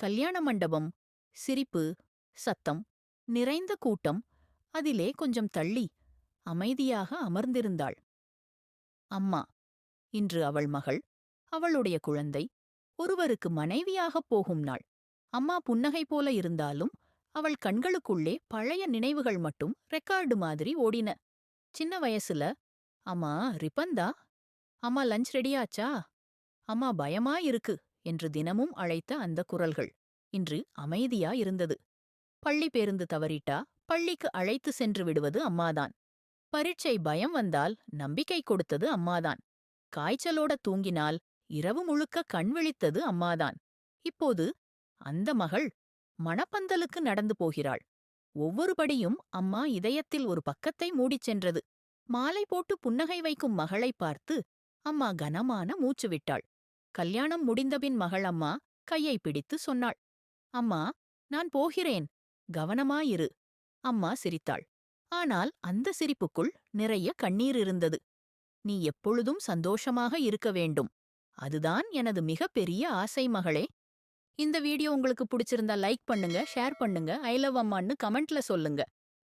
கல்யாண மண்டபம், சிரிப்பு, சத்தம், நிறைந்த கூட்டம். அதிலே கொஞ்சம் தள்ளி அமைதியாக அமர்ந்திருந்தாள் அம்மா. இன்று அவள் மகள், அவளுடைய குழந்தை, ஒருவருக்கு மனைவியாகப் போகும் நாள். அம்மா புன்னகை போல இருந்தாலும் அவள் கண்களுக்குள்ளே பழைய நினைவுகள் மட்டும் ரெக்கார்டு மாதிரி ஓடின. சின்ன வயசுல, அம்மா ரிப்பந்தா, அம்மா லஞ்ச் ரெடியாச்சா, அம்மா பயமா இருக்கு என்று தினமும் அழைத்த அந்த குரல்கள் இன்று அமைதியா இருந்தது. பள்ளி பேருந்து தவறிட்டா பள்ளிக்கு அழைத்து சென்று விடுவது அம்மாதான். பரீட்சை பயம் வந்தால் நம்பிக்கை கொடுத்தது அம்மாதான். காய்ச்சலோட தூங்கினால் இரவு முழுக்க கண் விழித்தது அம்மாதான். இப்போது அந்த மகள் மணப்பந்தலுக்கு நடந்து போகிறாள். ஒவ்வொரு படியும் அம்மா இதயத்தில் ஒரு பக்கத்தை மூடிச் சென்றது. மாலை போட்டு புன்னகை வைக்கும் மகளைப் பார்த்து அம்மா கனமான மூச்சு விட்டாள். கல்யாணம் முடிந்தபின் மகள் அம்மா கையை பிடித்து சொன்னாள், அம்மா, நான் போகிறேன், கவனமாயிரு. அம்மா சிரித்தாள். ஆனால் அந்த சிரிப்புக்குள் நிறைய கண்ணீர் இருந்தது. நீ எப்பொழுதும் சந்தோஷமாக இருக்க வேண்டும், அதுதான் எனது மிகப்பெரிய ஆசை மகளே. இந்த வீடியோ உங்களுக்கு பிடிச்சிருந்தா லைக் பண்ணுங்க, ஷேர் பண்ணுங்க, ஐ லவ் அம்மான்னு கமெண்ட்ல சொல்லுங்க.